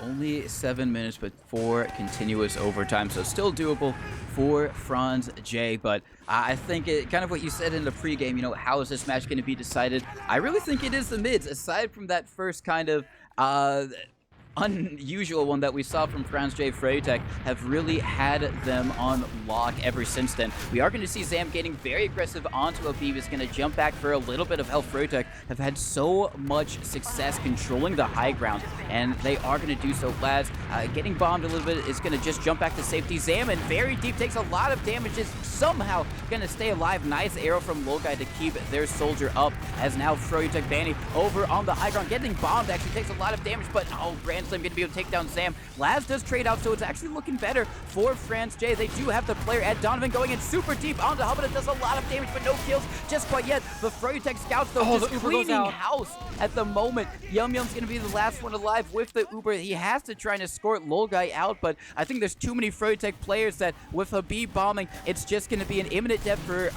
S2: Only 7 minutes, but 4 continuous overtime, so still doable for Franzj. But I think kind of what you said in the pregame, you know, how is this match going to be decided? I really think it is the mids, aside from that first kind of unusual one that we saw from Franzj. Froyotech have really had them on lock ever since then. We are going to see Zam getting very aggressive onto Habib. Is going to jump back for a little bit of health. Froyotech have had so much success controlling the high ground, and they are going to do so. Laz getting bombed a little bit is going to just jump back to safety. Zam and very deep takes a lot of damage, is somehow going to stay alive. Nice arrow from Lolgai to keep their soldier up, as now Froyotech Banny over on the high ground getting bombed. Actually takes a lot of damage, but Brand Slam going to be able to take down Zam. Laz does trade out, so it's actually looking better for Franzj. They do have the player at Donovan going in super deep onto Hubba. It does a lot of damage, but no kills just quite yet. The Froyotech scouts, though, just cleaning house at the moment. Yum Yum's going to be the last one alive with the Uber. He has to try and escort Lolgai out, but I think there's too many Froyotech players that with Habib bombing, it's just going to be an imminent death for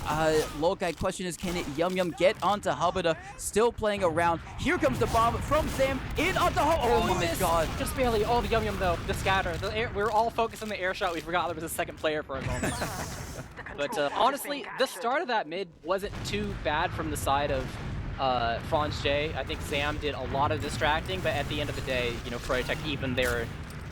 S2: Lolgai. Question is, can Yum Yum get onto Hubba? Still playing around. Here comes the bomb from Zam in onto Hubba. Oh my god.
S1: Just barely. Oh, the Yum Yum, though. The scatter. We were all focused on the air shot. We forgot there was a second player for a moment. But honestly, the start of that mid wasn't too bad from the side of Franzj. I think Zam did a lot of distracting, but at the end of the day, you know, Froyotech, even they're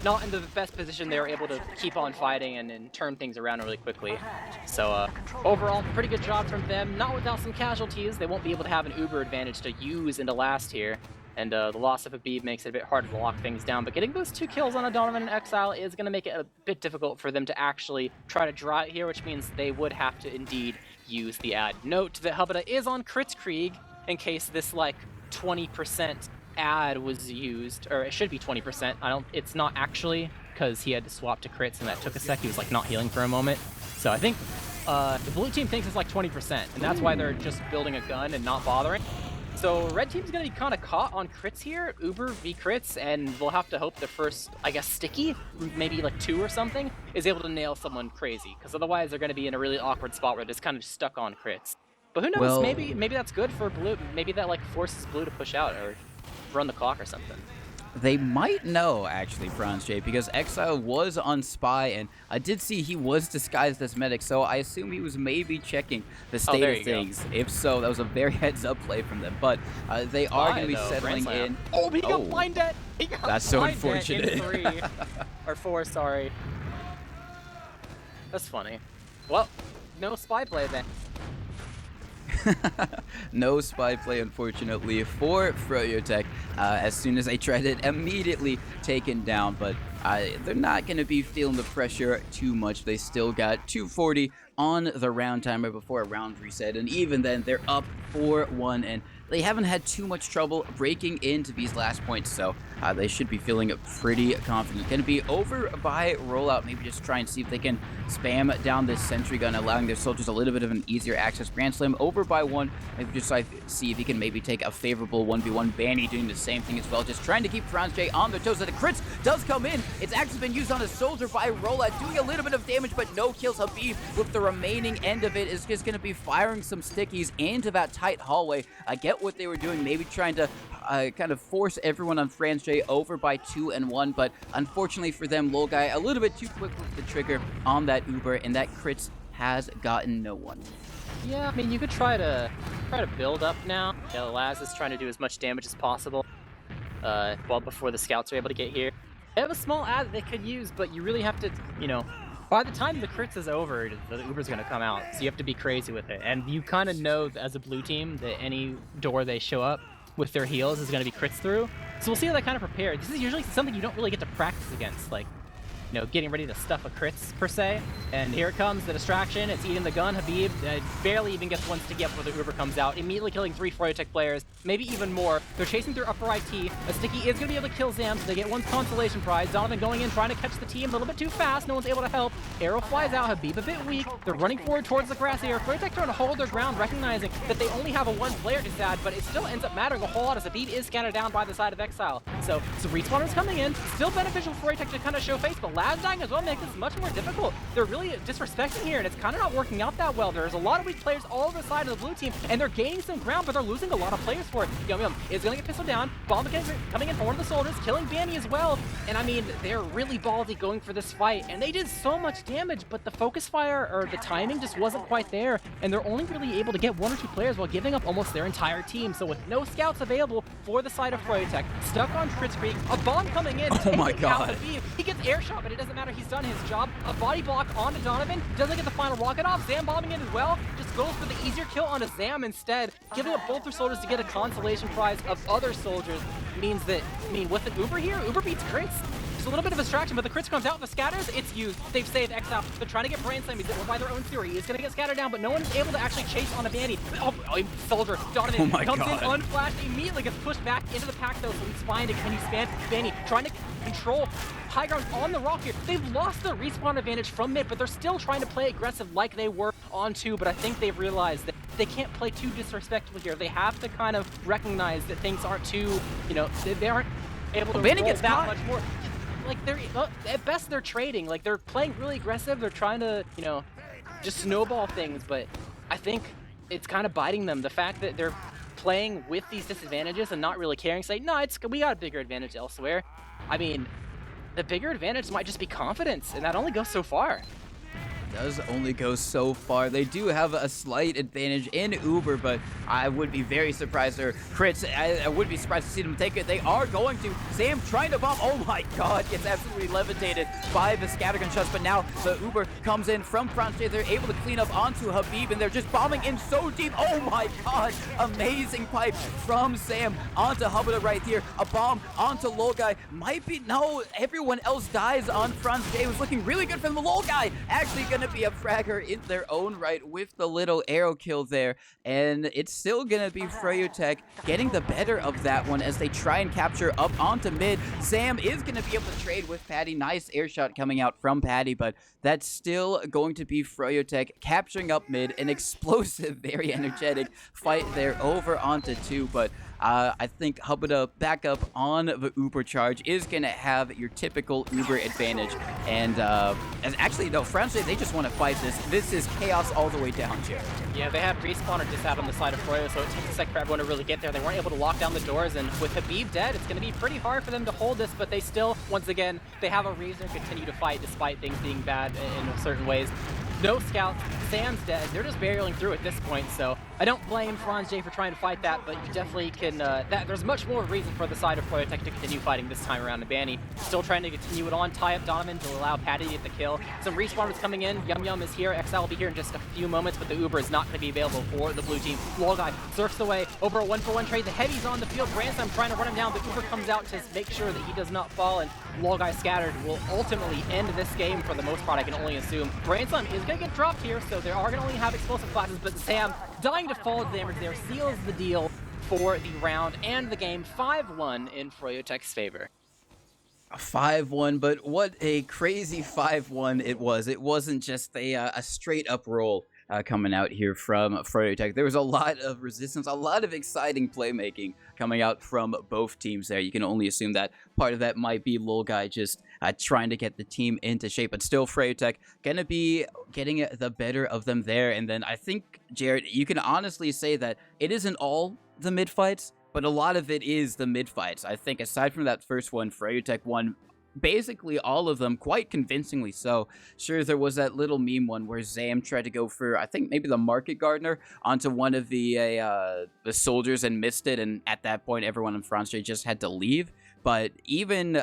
S1: not in the best position, they were able to keep on fighting and turn things around really quickly. So overall, pretty good job from them. Not without some casualties. They won't be able to have an Uber advantage to use into last here. And the loss of Habib makes it a bit harder to lock things down. But getting those 2 kills on a Donovan and Exile is going to make it a bit difficult for them to actually try to draw it here, which means they would have to indeed use the ad. Note that Hubba is on Kritzkrieg in case this, like, 20% ad was used, or it should be 20%. It's not actually, because he had to swap to crits and that took a sec. He was, like, not healing for a moment. So I think the blue team thinks it's like 20%, and that's why they're just building a gun and not bothering. So red team's going to be kind of caught on crits here, Uber v crits, and we'll have to hope the first, I guess, sticky, maybe like 2 or something, is able to nail someone crazy, because otherwise they're going to be in a really awkward spot where they're just kind of stuck on crits. But who knows,
S2: well,
S1: maybe that's good for blue, maybe that like forces blue to push out or run the clock or something.
S2: They might know, actually, Franzj, because Exile was on Spy, and I did see he was disguised as medic, so I assume he was maybe checking the state of things. Go. If so, that was a very heads-up play from them. But they are going to be settling in.
S1: Oh, he got blind dead!
S2: That's so unfortunate.
S1: In 3. Or 4, sorry. That's funny. Well, no spy play then.
S2: No spy play, unfortunately, for Froyotech. As soon as they tried it, immediately taken down, but they're not going to be feeling the pressure too much. They still got 240 on the round timer before a round reset, and even then, they're up 4-1, and they haven't had too much trouble breaking into these last points, so they should be feeling pretty confident. Going to be over by rollout, maybe just try and see if they can spam down this sentry gun, allowing their soldiers a little bit of an easier access. Grand Slam over by 1, maybe just see if he can maybe take a favorable 1v1. Banny doing the same thing as well, just trying to keep Franzj on their toes. The crits does come in. It's actually been used on a soldier by rollout, doing a little bit of damage, but no kills. Habib, with the remaining end of it, is just going to be firing some stickies into that tight hallway. I get what they were doing, maybe trying to kind of force everyone on Franzj over by 2 and 1, but unfortunately for them, Lolgai a little bit too quick with the trigger on that Uber, and that crits has gotten no one.
S1: Yeah, I mean, you could try to build up now. You know, Laz is trying to do as much damage as possible, well before the scouts are able to get here. They have a small ad that they could use, but you really have to, you know, by the time the crits is over, the Uber's gonna come out, so you have to be crazy with it. And you kind of know as a blue team that any door they show up with their heals is gonna be crits through. So we'll see how they kind of prepare. This is usually something you don't really get to practice against, like, you know, getting ready to stuff a crits, per se. And here it comes, the distraction. It's eating the gun. Habib barely even gets one sticky up before the Uber comes out, immediately killing 3 Froyotech players, maybe even more. They're chasing through upper IT. A sticky is going to be able to kill Zam, so they get one consolation prize. Donovan going in, trying to catch the team a little bit too fast. No one's able to help. Arrow flies out. Habib a bit weak. They're running forward towards the grass area. Froyotech trying to hold their ground, recognizing that they only have a 1 player to sad, but it still ends up mattering a whole lot as Habib is scattered down by the side of Exile. So respawners coming in. Still beneficial for Froyotech to kind of show face, but Laz dying as well makes this much more difficult. They're really disrespecting here, and it's kind of not working out that well. There's a lot of weak players all over the side of the blue team, and they're gaining some ground, but they're losing a lot of players for it. Yum Yum is going to get pistoled down. Bomb coming in for one of the soldiers, killing Banny as well. And I mean, they're really ballsy going for this fight, and they did so much damage, but the focus fire or the timing just wasn't quite there, and they're only really able to get 1 or 2 players while giving up almost their entire team. So with no scouts available for the side of Froyotech, stuck on Kritzkrieg, a bomb coming in.
S2: Oh my god.
S1: He gets air shot, but it doesn't matter. He's done his job. A body block onto Donovan. Doesn't get the final rocket off. Zam bombing in as well. Just goes for the easier kill onto Zam instead. Giving up both their soldiers to get a consolation prize of other soldiers means that, I mean, with an Uber here, Uber beats crits. Just a little bit of a distraction, but the crits comes out. The scatters, it's used. They've saved Exile. They're trying to get Brain Slam. He's by their own theory. He's going to get scattered down, but no one is able to actually chase on a Banny. Oh, soldier. Donovan comes in unflashed, immediately gets pushed back into the pack, though, so he's fine to continue spam. Banny trying to control high ground on the rock here. They've lost the respawn advantage from mid, but they're still trying to play aggressive like they were on 2, but I think they've realized that they can't play too disrespectful here. They have to kind of recognize that things aren't too, you know, they aren't able to
S2: Banny gets
S1: that
S2: caught.
S1: much more. Like, they're at best they're trading. Like, they're playing really aggressive. They're trying to, you know, just snowball things, but I think it's kind of biting them. The fact that they're playing with these disadvantages and not really caring, say, no, we got a bigger advantage elsewhere. I mean, the bigger advantage might just be confidence, and that only goes so far.
S2: Does only go so far. They do have a slight advantage in Uber, but I would be very surprised, or crits, I would be surprised to see them take it. They are going to. Sam trying to bomb. Oh my god, gets absolutely levitated by the scattergun shots, but now the Uber comes in from Franzj. They're able to clean up onto Habib, and they're just bombing in so deep. Oh my god, amazing pipe from Sam onto Habib right here. A bomb onto Lol Guy. Might be, no, everyone else dies on Franzj. It was looking really good for the Lol Guy. Actually gonna be a fragger in their own right with the little arrow kill there, and it's still gonna be Froyotech getting the better of that one as they try and capture up onto mid. Sam is gonna be able to trade with Patty. Nice air shot coming out from Patty, but that's still going to be Froyotech capturing up mid. An explosive, very energetic fight there over onto 2, but I think Hubba back up on the Uber charge is going to have your typical Uber advantage. And actually, no, Franzj, they just want to fight this. This is chaos all the way down, Jared.
S1: Yeah, they had respawner just out on the side of Froyo, so it takes a sec for everyone to really get there. They weren't able to lock down the doors, and with Habib dead, it's going to be pretty hard for them to hold this, but they still, once again, they have a reason to continue to fight despite things being bad in certain ways. No scouts, Sam's dead, they're just barreling through at this point, so I don't blame Franzj for trying to fight that, but you definitely can, there's much more reason for the side of Froyotech to continue fighting this time around. And Banny still trying to continue it on, tie up Donovan to allow Patty to get the kill. Some respawners coming in, Yum Yum is here, Exile will be here in just a few moments, but the Uber is not going to be available for the blue team. Lol Guy surfs away over a 1-for-1 trade, the heavy's on the field, Branson trying to run him down, the Uber comes out to make sure that he does not fall, and Lol Guy scattered will ultimately end this game for the most part, I can only assume. Branson is going to get dropped here, so they are going to only have explosive classes, but Sam dying to fall damage there seals the deal for the round and the game. 5-1 in Froyotech's favor.
S2: 5-1, but what a crazy 5-1 it was. It wasn't just a straight up roll coming out here from Froyotech. There was a lot of resistance, a lot of exciting playmaking coming out from both teams there. You can only assume that part of that might be Lol Guy just trying to get the team into shape, but still Froyotech gonna be getting the better of them there. And then I think, Jared, you can honestly say that it isn't all the mid fights, but a lot of it is the mid fights. I think aside from that first one, Froyotech won basically all of them quite convincingly so. Sure, there was that little meme one where Zam tried to go for, I think, maybe the Market Gardener onto one of the soldiers and missed it, and at that point, everyone in Franzj just had to leave. But even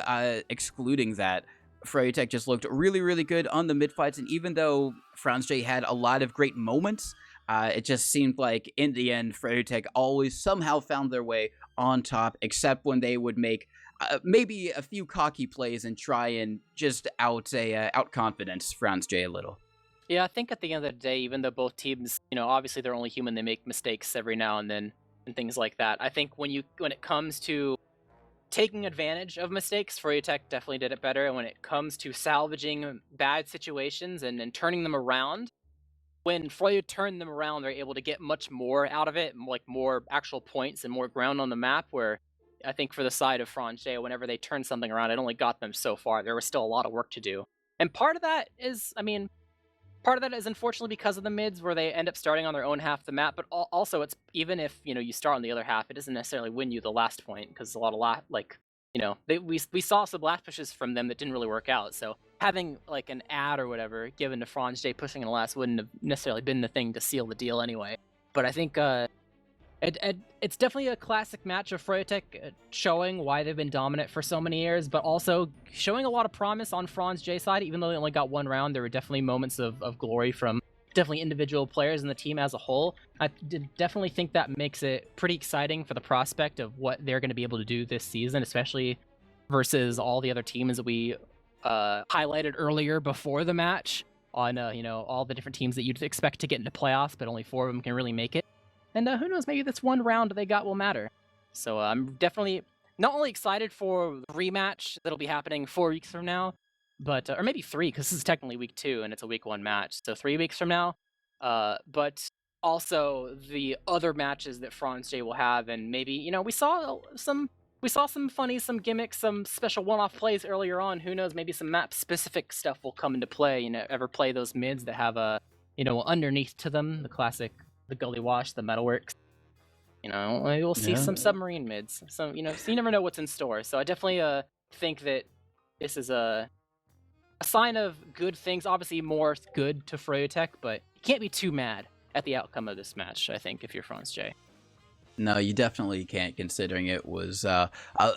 S2: excluding that, Froyotech just looked really, really good on the mid fights, and even though Franzj had a lot of great moments, it just seemed like in the end, Froyotech always somehow found their way on top, except when they would make maybe a few cocky plays and try and just outconfidence Franzj a little.
S1: Yeah, I think at the end of the day, even though both teams, obviously they're only human, they make mistakes every now and then and things like that. I think when it comes to taking advantage of mistakes, Froyotech definitely did it better. And when it comes to salvaging bad situations and turning them around, when Froyo turned them around, they're able to get much more out of it, like more actual points and more ground on the map. Where I think for the side of Franzj, whenever they turned something around, it only got them so far. There was still a lot of work to do. And part of that is, unfortunately because of the mids, where they end up starting on their own half of the map. But also, it's even if you start on the other half, it doesn't necessarily win you the last point, because a lot of we saw some last pushes from them that didn't really work out. So having like an ad or whatever given to Franzj pushing in the last wouldn't have necessarily been the thing to seal the deal anyway. But I think it's definitely a classic match of Froyotech showing why they've been dominant for so many years, but also showing a lot of promise on Franzj's side. Even though they only got one round, there were definitely moments of glory from definitely individual players and the team as a whole. I definitely think that makes it pretty exciting for the prospect of what they're going to be able to do this season, especially versus all the other teams that we highlighted earlier before the match on all the different teams that you'd expect to get into playoffs, but only 4 of them can really make it. And who knows, maybe this one round they got will matter. So I'm definitely not only excited for the rematch that'll be happening 4 weeks from now, but or maybe 3, because this is technically week 2 and it's a week 1 match, so 3 weeks from now. But also the other matches that Franzj will have, and maybe we saw some funny, some gimmicks, some special one-off plays earlier on. Who knows? Maybe some map-specific stuff will come into play. Ever play those mids that have a underneath to them, the classic, the gully wash, the metalworks. Maybe we'll see some submarine mids. So so you never know what's in store. So I definitely think that this is a sign of good things. Obviously, more good to Froyotech, but you can't be too mad at the outcome of this match, I think, if you're Franzj.
S2: No, you definitely can't, considering it was a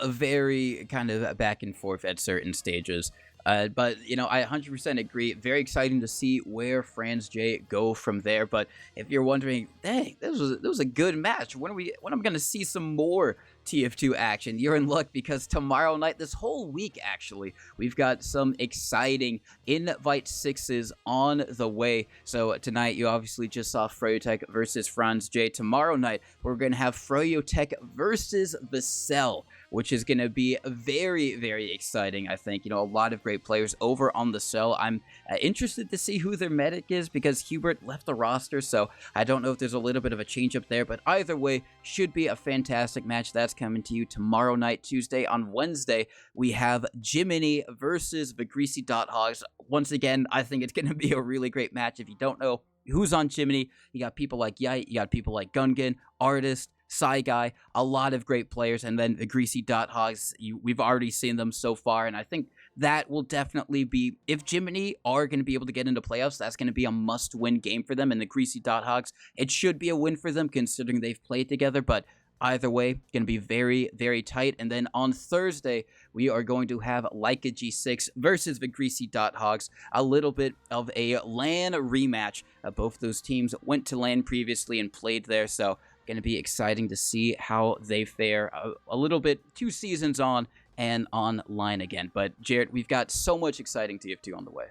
S2: very kind of back and forth at certain stages. But, I 100% agree. Very exciting to see where Franzj go from there. But if you're wondering, dang, this was a good match. When am I going to see some more TF2 action? You're in luck, because tomorrow night, this whole week, actually, we've got some exciting Invite 6s on the way. So tonight, you obviously just saw Froyotech versus Franzj. Tomorrow night, we're going to have Froyotech versus the Cell, which is going to be very, very exciting, I think. A lot of great players over on the Cell. I'm interested to see who their medic is, because Hubert left the roster, so I don't know if there's a little bit of a change up there, but either way, should be a fantastic match. That's coming to you tomorrow night, Tuesday. On Wednesday, we have Jiminy versus the Greasy Dot Hogs. Once again, I think it's going to be a really great match. If you don't know who's on Jiminy, you got people like Yite, you got people like Gungan, Artist, Psy Guy, a lot of great players, and then the Greasy Dot Hogs, we've already seen them so far, and I think that will definitely be, if Jiminy are going to be able to get into playoffs, that's going to be a must-win game for them, and the Greasy Dot Hogs, it should be a win for them, considering they've played together, but either way, going to be very, very tight. And then on Thursday, we are going to have Leica G6 versus the Greasy Dot Hogs, a little bit of a LAN rematch. Both those teams went to LAN previously and played there, so going to be exciting to see how they fare a little bit 2 seasons on and online again. But Jared, we've got so much exciting TF2 on the way.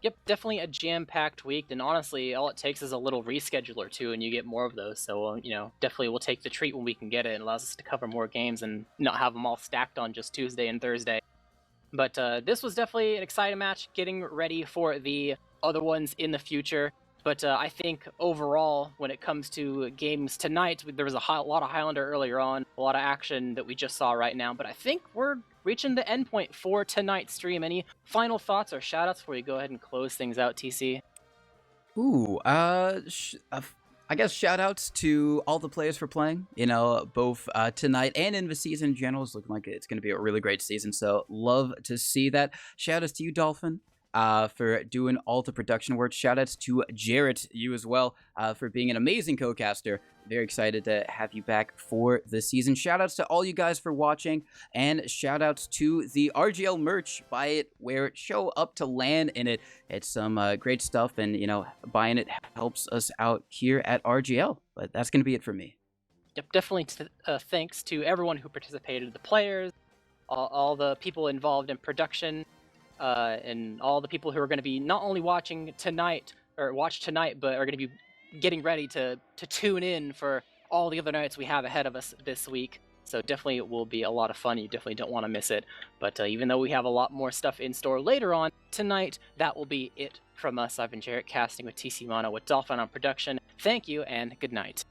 S1: Yep, definitely a jam-packed week, and honestly, all it takes is a little reschedule or 2, and you get more of those. So, definitely we'll take the treat when we can get it. It allows us to cover more games and not have them all stacked on just Tuesday and Thursday. But this was definitely an exciting match, getting ready for the other ones in the future. But I think overall, when it comes to games tonight, there was a lot of Highlander earlier on, a lot of action that we just saw right now. But I think we're reaching the end point for tonight's stream. Any final thoughts or shoutouts before we go ahead and close things out, TC?
S2: Ooh, I guess shout outs to all the players for playing, both tonight and in the season in general. It's looking like it's going to be a really great season. So love to see that. Shout outs to you, Dolphin, for doing all the production work. Shout outs to Jarrett, you as well, for being an amazing co-caster. Very excited to have you back for the season. Shout outs to all you guys for watching, and shout outs to the RGL merch. Buy it, wear it, show up to land in it. It's some great stuff, and buying it helps us out here at RGL. But that's going to be it for me.
S1: Yep, definitely thanks to everyone who participated, the players, all the people involved in production, and all the people who are going to be not only watching tonight, but are going to be getting ready to tune in for all the other nights we have ahead of us this week. So definitely it will be a lot of fun. You definitely don't want to miss it. But even though we have a lot more stuff in store later on tonight, that will be it from us. I've been Jarrett, casting with TC Mono with Dolphin on production. Thank you and good night.